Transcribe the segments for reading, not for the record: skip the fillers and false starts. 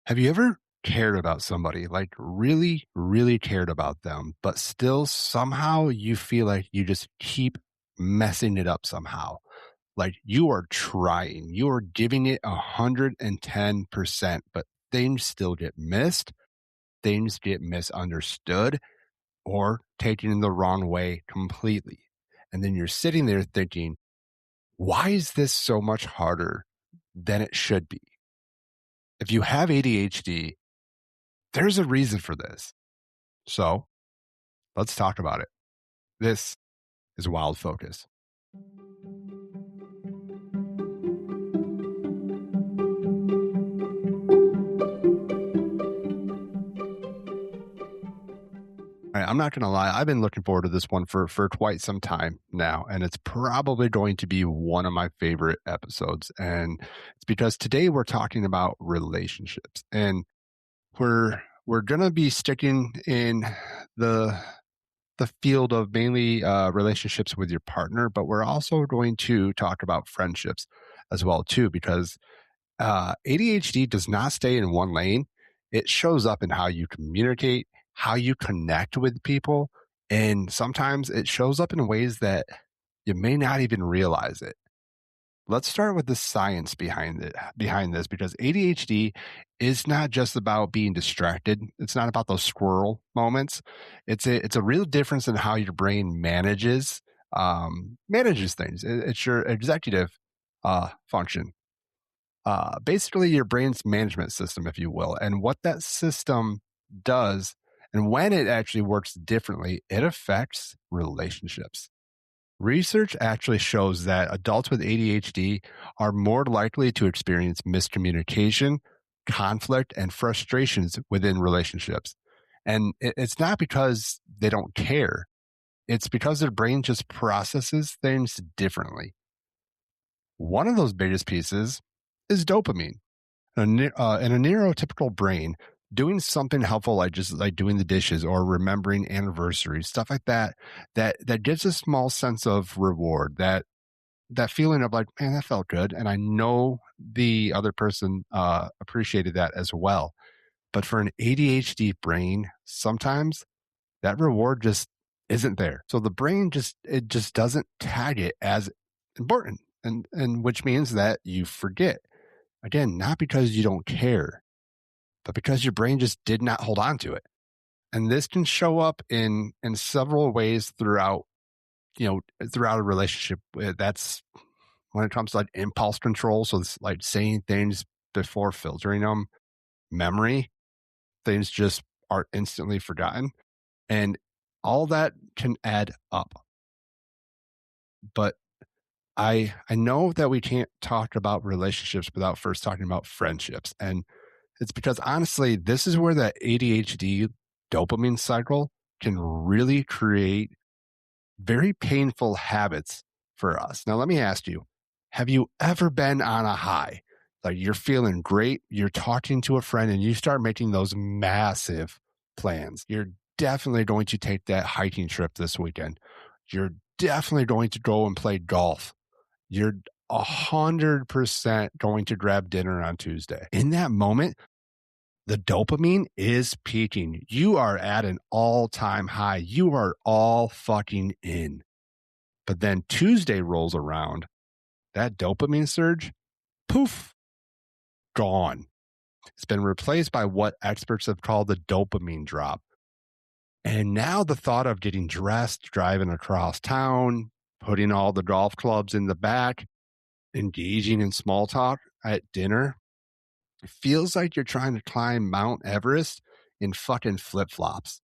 Have you ever cared about somebody, like really, really cared about them, but still somehow you feel like you just keep messing it up somehow? Like you are trying, you are giving it 110%, but things still get missed, things get misunderstood, or taken in the wrong way completely. And then you're sitting there thinking, why is this so much harder than it should be? If you have ADHD, there's a reason for this. So let's talk about it. This is Wild Focus. I'm not going to lie. I've been looking forward to this one for quite some time now, and it's probably going to be one of my favorite episodes. And it's because today we're talking about relationships, and we're going to be sticking in the the field of mainly relationships with your partner, but we're also going to talk about friendships as well too, because ADHD does not stay in one lane. It shows up in how you communicate, how you connect with people, and sometimes it shows up in ways that you may not even realize it. Let's start with the science behind this because ADHD is not just about being distracted. It's not about those squirrel moments. It's a real difference in how your brain manages things. It's your executive function, basically your brain's management system, if you will. And what that system does, and when it actually works differently, it affects relationships. Research actually shows that adults with ADHD are more likely to experience miscommunication, conflict, and frustrations within relationships. And it's not because they don't care, it's because their brain just processes things differently. One of those biggest pieces is dopamine. In a neurotypical brain, doing something helpful like just like doing the dishes or remembering anniversaries, stuff like that, that gives a small sense of reward, that feeling of like, man, that felt good, and I know the other person appreciated that as well. But for an ADHD brain, sometimes that reward just isn't there. So the brain just doesn't tag it as important, and which means that you forget. Again, not because you don't care, but because your brain just did not hold on to it. And this can show up in several ways throughout a relationship. That's when it comes to like impulse control. So it's like saying things before filtering them, memory, things just are instantly forgotten. And all that can add up. But I know that we can't talk about relationships without first talking about friendships. And it's because honestly, this is where that ADHD dopamine cycle can really create very painful habits for us. Now, let me ask you, have you ever been on a high? Like you're feeling great, you're talking to a friend, and you start making those massive plans. You're definitely going to take that hiking trip this weekend. You're definitely going to go and play golf. You're 100% going to grab dinner on Tuesday. In that moment, the dopamine is peaking. You are at an all-time high. You are all fucking in. But then Tuesday rolls around, that dopamine surge, poof, gone. It's been replaced by what experts have called the dopamine drop. And now the thought of getting dressed, driving across town, putting all the golf clubs in the back, engaging in small talk at dinner, it feels like you're trying to climb Mount Everest in fucking flip flops.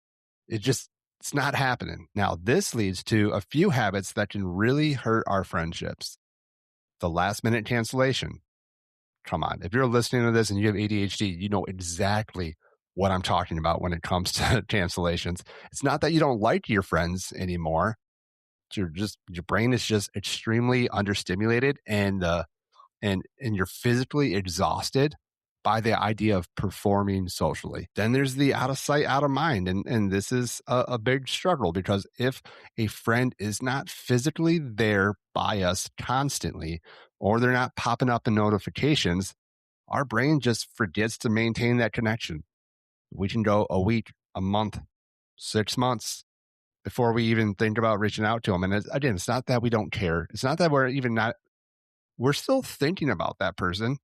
It's not happening. Now, this leads to a few habits that can really hurt our friendships. The last minute cancellation. Come on. If you're listening to this and you have ADHD, you know exactly what I'm talking about when it comes to cancellations. It's not that you don't like your friends anymore. Your brain is just extremely understimulated and you're physically exhausted by the idea of performing socially. Then there's the out of sight, out of mind. And this is a big struggle because if a friend is not physically there by us constantly, or they're not popping up in notifications, our brain just forgets to maintain that connection. We can go a week, a month, 6 months before we even think about reaching out to them. And again, it's not that we don't care. It's not that we're even not, we're still thinking about that person,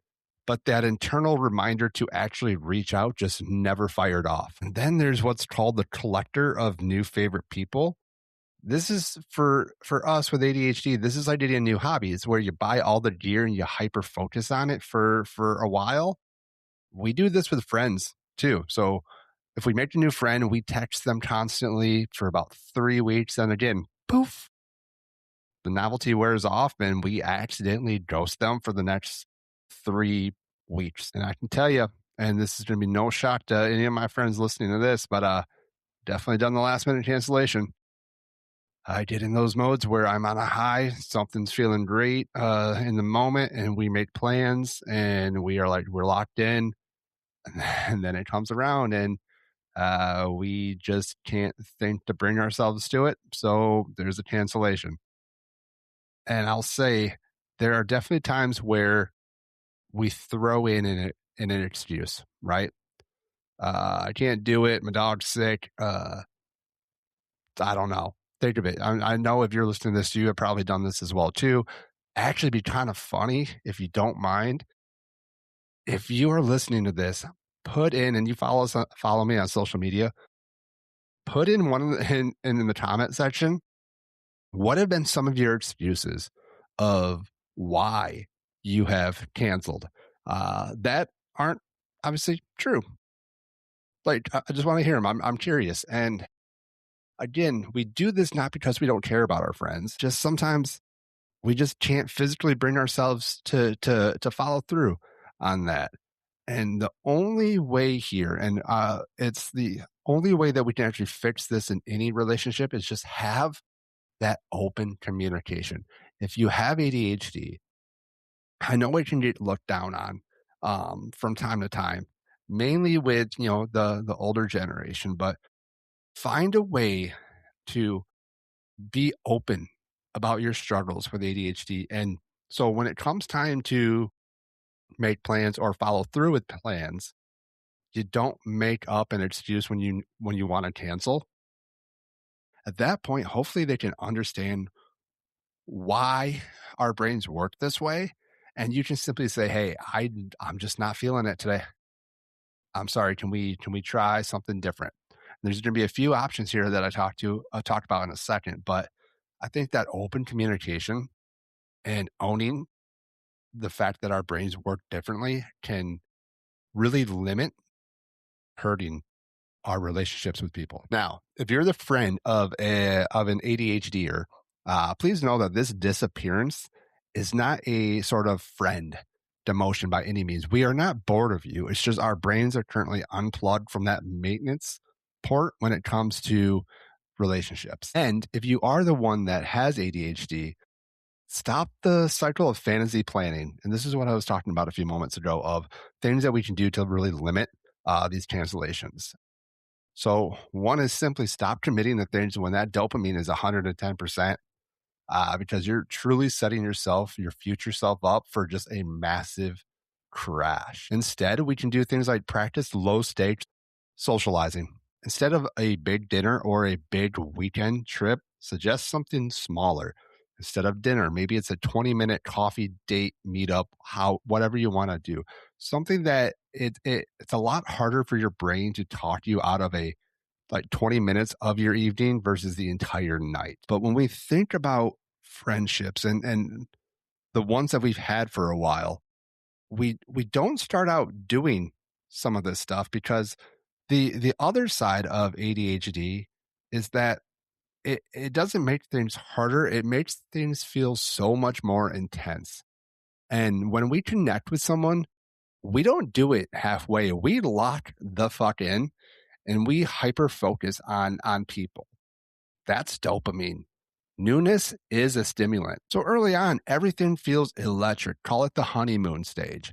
but that internal reminder to actually reach out just never fired off. And then there's what's called the collector of new favorite people. This is for us with ADHD. This is like getting a new hobby. It's where you buy all the gear and you hyper focus on it for a while. We do this with friends too. So if we make a new friend, we text them constantly for about 3 weeks, and again, poof, the novelty wears off, and we accidentally ghost them for the next 3 weeks. And I can tell you, and this is going to be no shock to any of my friends listening to this, but definitely done the last minute cancellation. I get in those modes where I'm on a high, something's feeling great in the moment, and we make plans, and we are like, we're locked in, and then it comes around, and we just can't think to bring ourselves to it. So there's a cancellation. And I'll say there are definitely times where we throw in an excuse, right? I can't do it. My dog's sick. I don't know. Think of it. I know if you're listening to this, you have probably done this as well too. Actually, be kind of funny if you don't mind. If you are listening to this, put in, and you follow me on social media. Put in in the comment section. What have been some of your excuses of why you have canceled that aren't obviously true? Like, I just want to hear them. I'm curious. And again, we do this not because we don't care about our friends. Just sometimes we just can't physically bring ourselves to follow through on that. And the only way here, and it's the only way that we can actually fix this in any relationship, is just have that open communication. If you have ADHD, I know it can get looked down on from time to time, mainly with the older generation, but find a way to be open about your struggles with ADHD. And so when it comes time to make plans or follow through with plans, you don't make up an excuse when you want to cancel. At that point, hopefully they can understand why our brains work this way. And you can simply say, hey, I'm just not feeling it today. I'm sorry. Can we try something different? There's going to be a few options here that I'll talk about in a second, but I think that open communication and owning the fact that our brains work differently can really limit hurting our relationships with people. Now, if you're the friend of an ADHDer, please know that this disappearance is not a sort of friend demotion by any means. We are not bored of you. It's just our brains are currently unplugged from that maintenance port when it comes to relationships. And if you are the one that has ADHD, stop the cycle of fantasy planning. And this is what I was talking about a few moments ago of things that we can do to really limit these cancellations. So one is simply stop committing to things when that dopamine is 110%, because you're truly setting your future self up for just a massive crash. Instead, we can do things like practice low stakes socializing. Instead of a big dinner or a big weekend trip, suggest something smaller. Instead of dinner, maybe it's a 20-minute coffee date meetup, whatever you want to do. Something that it's a lot harder for your brain to talk you out of a like 20 minutes of your evening versus the entire night. But when we think about friendships and the ones that we've had for a while, we don't start out doing some of this stuff because the other side of ADHD is that it doesn't make things harder. It makes things feel so much more intense. And when we connect with someone, we don't do it halfway. We lock the fuck in and we hyper focus on people. That's dopamine. Newness is a stimulant. So early on, everything feels electric. Call it the honeymoon stage.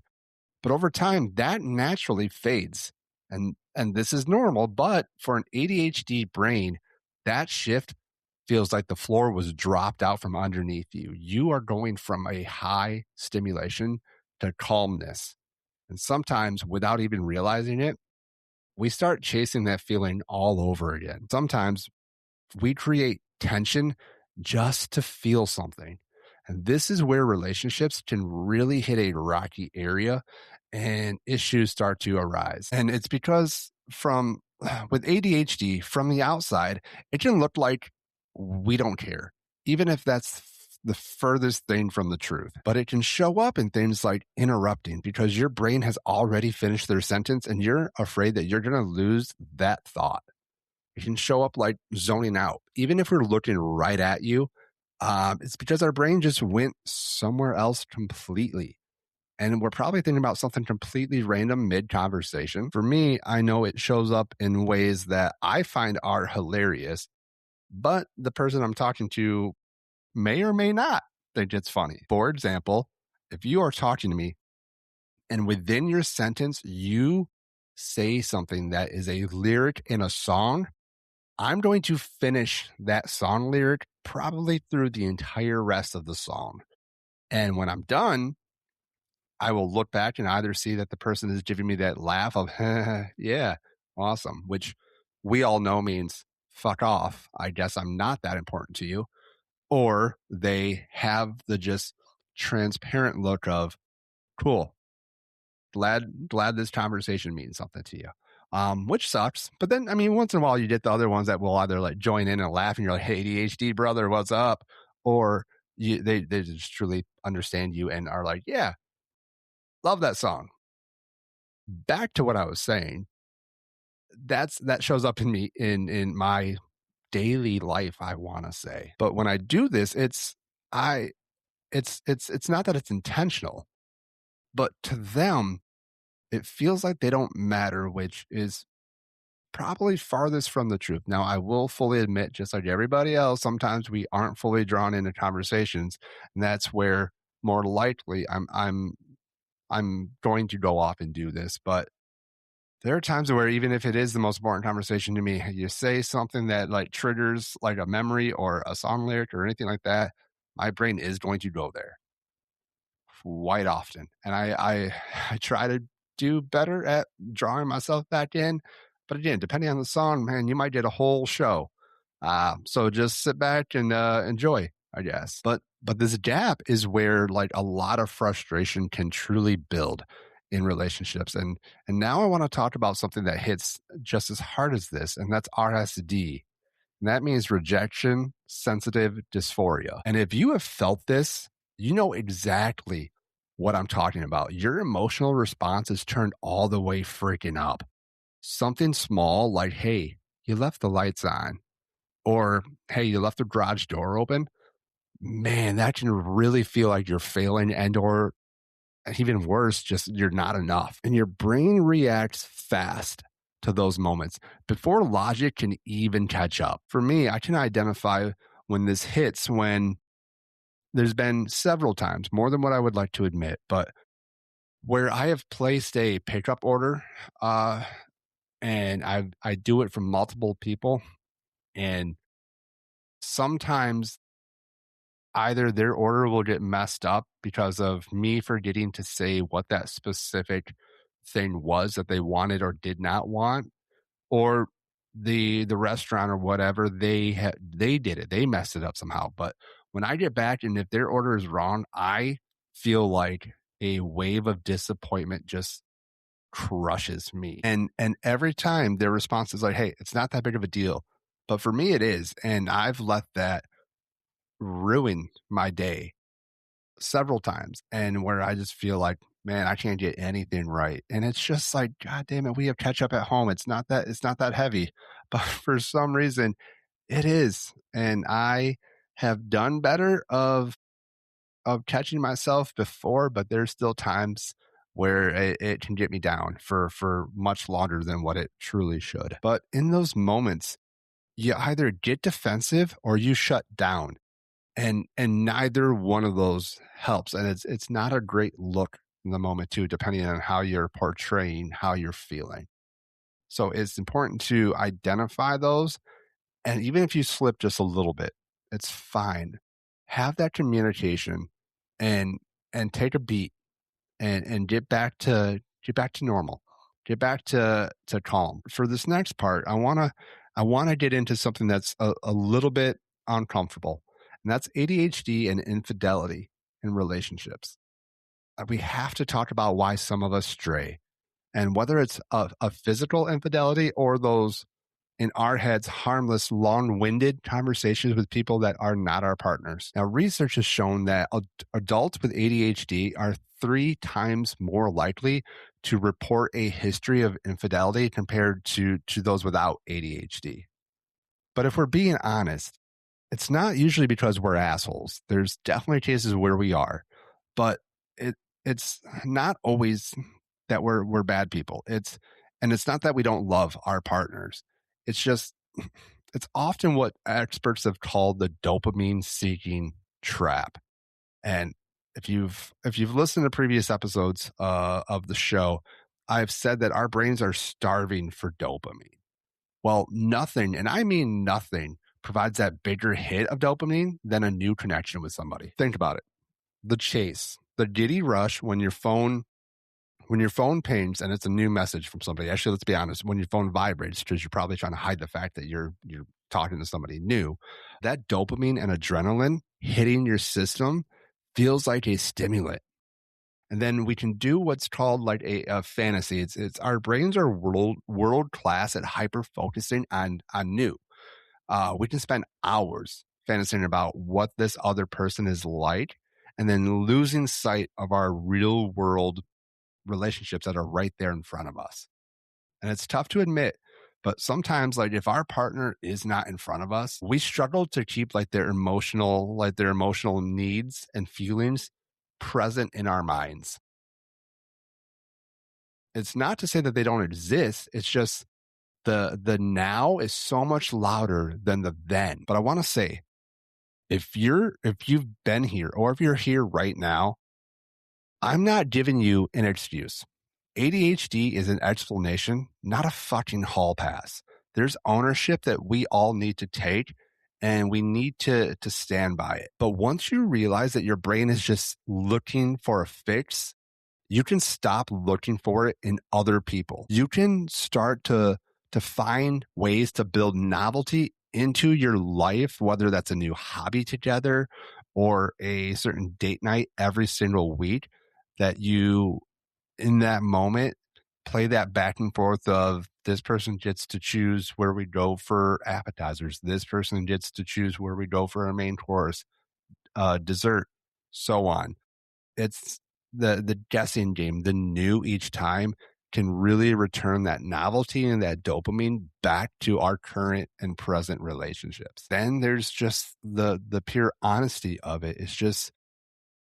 But over time, that naturally fades. And this is normal, but for an ADHD brain, that shift feels like the floor was dropped out from underneath you. You are going from a high stimulation to calmness. And sometimes without even realizing it, we start chasing that feeling all over again. Sometimes we create tension just to feel something. And this is where relationships can really hit a rocky area and issues start to arise. And it's because with ADHD from the outside, it can look like we don't care, even if that's the furthest thing from the truth. But it can show up in things like interrupting because your brain has already finished their sentence and you're afraid that you're going to lose that thought. It can show up like zoning out. Even if we're looking right at you, it's because our brain just went somewhere else completely. And we're probably thinking about something completely random mid conversation. For me, I know it shows up in ways that I find are hilarious, but the person I'm talking to may or may not think it's funny. For example, if you are talking to me and within your sentence, you say something that is a lyric in a song, I'm going to finish that song lyric probably through the entire rest of the song. And when I'm done, I will look back and either see that the person is giving me that laugh of, yeah, awesome, which we all know means fuck off. I guess I'm not that important to you. Or they have the just transparent look of, cool, glad this conversation means something to you. Which sucks. But then, I mean, once in a while you get the other ones that will either like join in and laugh and you're like, hey, ADHD brother, what's up? Or they just truly understand you and are like, yeah, love that song. Back to what I was saying, that shows up in me in my daily life, I want to say. But when I do this, I it's not that it's intentional, but to them, it feels like they don't matter, which is probably farthest from the truth. Now, I will fully admit, just like everybody else, sometimes we aren't fully drawn into conversations, and that's where more likely I'm going to go off and do this. But there are times where even if it is the most important conversation to me, you say something that like triggers like a memory or a song lyric or anything like that, my brain is going to go there quite often. And I try to do better at drawing myself back in. But again, depending on the song, man, you might get a whole show. So just sit back and enjoy, I guess. But this gap is where like a lot of frustration can truly build in relationships. And now I want to talk about something that hits just as hard as this, and that's RSD. And that means rejection sensitive dysphoria. And if you have felt this, you know exactly what I'm talking about. Your emotional response is turned all the way freaking up. Something small like, hey, you left the lights on, or hey, you left the garage door open. Man, that can really feel like you're failing and or even worse, just you're not enough. And your brain reacts fast to those moments before logic can even catch up. For me, I can identify when this hits when there's been several times, more than what I would like to admit, but where I have placed a pickup order and I do it from multiple people. And sometimes either their order will get messed up because of me forgetting to say what that specific thing was that they wanted or did not want, or the restaurant or whatever they did it, they messed it up somehow. But when I get back and if their order is wrong, I feel like a wave of disappointment just crushes me. And every time their response is like, hey, it's not that big of a deal, but for me it is, and I've let that ruin my day several times, and where I just feel like, man, I can't get anything right. And it's just like, God damn it, we have ketchup at home. It's not that heavy. But for some reason it is. And I have done better of catching myself before, but there's still times where it can get me down for much longer than what it truly should. But in those moments, you either get defensive or you shut down, and neither one of those helps, and it's not a great look in the moment too, depending on how you're portraying how you're feeling. So it's important to identify those, and even if you slip just a little bit, it's fine. Have that communication and take a beat and get back to get back to normal, get back to calm. For this next part, I wanna get into something that's a little bit uncomfortable, and that's ADHD and infidelity in relationships. We have to talk about why some of us stray, and whether it's a physical infidelity or those in our heads harmless, long winded conversations with people that are not our partners. Now, research has shown that adults with ADHD are 3 times more likely to report a history of infidelity compared to those without ADHD. But if we're being honest, it's not usually because we're assholes. There's definitely cases where we are, but it it's not always that we're bad people. It's not that we don't love our partners. It's just it's often what experts have called the dopamine seeking trap. And if you've listened to previous episodes of the show, I've said that our brains are starving for dopamine. Well, nothing, and I mean nothing, provides that bigger hit of dopamine than a new connection with somebody. Think about it. The chase, the giddy rush when your phone pings and it's a new message from somebody. Actually, let's be honest, when your phone vibrates, because you're probably trying to hide the fact that you're talking to somebody new, that dopamine and adrenaline hitting your system feels like a stimulant. And then we can do what's called like a fantasy. It's our brains are world class at hyper focusing on new. We can spend hours fantasizing about what this other person is like, and then losing sight of our real world relationships that are right there in front of us. And it's tough to admit, but sometimes like if our partner is not in front of us, we struggle to keep like their emotional needs and feelings present in our minds. It's not to say that they don't exist. It's just the now is so much louder than the then. But I want to say, if you've been here or if you're here right now, I'm not giving you an excuse. ADHD is an explanation, not a fucking hall pass. There's ownership that we all need to take, and we need to stand by it. But once you realize that your brain is just looking for a fix, you can stop looking for it in other people. You can start to find ways to build novelty into your life, whether that's a new hobby together or a certain date night every single week that you in that moment play that back and forth of this person gets to choose where we go for appetizers, this person gets to choose where we go for our main course, dessert, so on. It's the guessing game, the new each time can really return that novelty and that dopamine back to our current and present relationships. Then there's just the pure honesty of it. It's just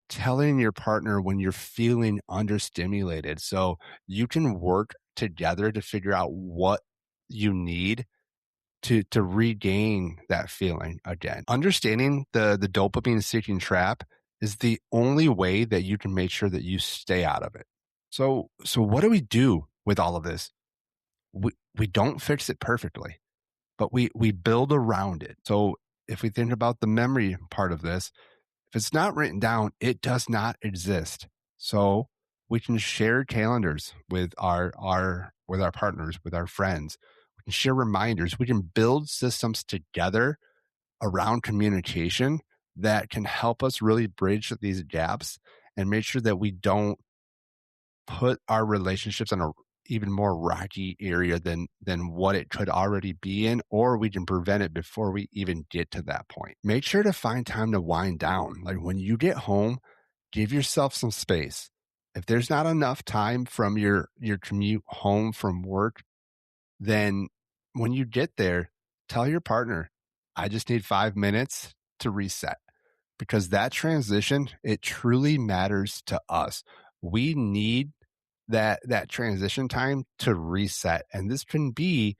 telling your partner when you're feeling understimulated so you can work together to figure out what you need to regain that feeling again. Understanding the dopamine seeking trap is the only way that you can make sure that you stay out of it. So what do we do with all of this? We don't fix it perfectly, but we build around it. So if we think about the memory part of this, if it's not written down, it does not exist. So we can share calendars with our partners, with our friends. We can share reminders. We can build systems together around communication that can help us really bridge these gaps and make sure that we don't put our relationships in a even more rocky area than what it could already be in, or we can prevent it before we even get to that point. Make sure to find time to wind down. Like when you get home, give yourself some space. If there's not enough time from your commute home from work, then when you get there, tell your partner, I just need 5 minutes to reset, because that transition, it truly matters to us. We need that transition time to reset. And this can be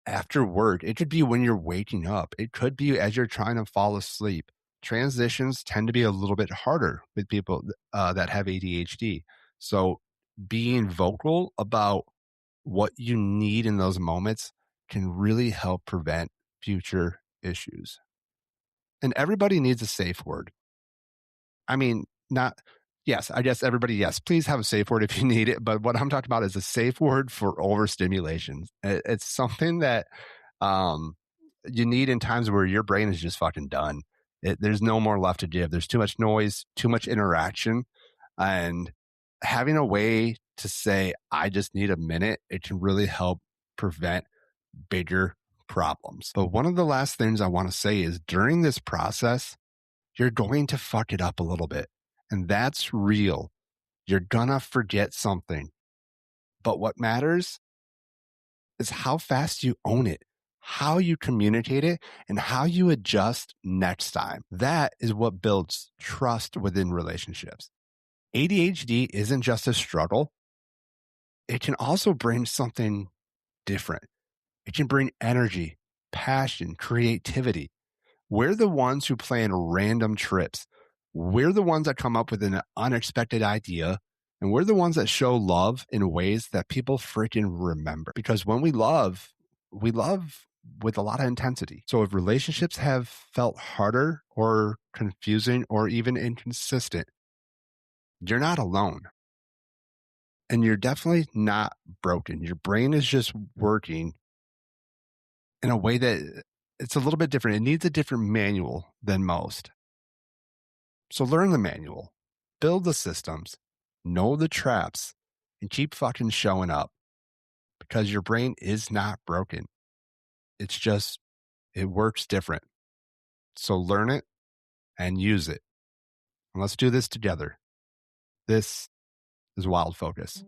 after work. It could be when you're waking up. It could be as you're trying to fall asleep. Transitions tend to be a little bit harder with people that have ADHD. So being vocal about what you need in those moments can really help prevent future issues. And everybody needs a safe word. I mean, not Yes, I guess everybody, yes, please have a safe word if you need it. But what I'm talking about is a safe word for overstimulation. It's something that um, you need in times where your brain is just fucking done. There's no more left to give. There's too much noise, too much interaction. And having a way to say, I just need a minute, it can really help prevent bigger problems. But one of the last things I want to say is during this process, you're going to fuck it up a little bit. And that's real. You're gonna forget something. But what matters is how fast you own it, how you communicate it, and how you adjust next time. That is what builds trust within relationships. ADHD isn't just a struggle, it can also bring something different. It can bring energy, passion, creativity. We're the ones who plan random trips. We're the ones that come up with an unexpected idea. And we're the ones that show love in ways that people freaking remember. Because when we love with a lot of intensity. So if relationships have felt harder or confusing or even inconsistent, you're not alone. And you're definitely not broken. Your brain is just working in a way that it's a little bit different. It needs a different manual than most. So learn the manual, build the systems, know the traps, and keep fucking showing up because your brain is not broken. It's just, it works different. So learn it and use it. And let's do this together. This is Wild Focus.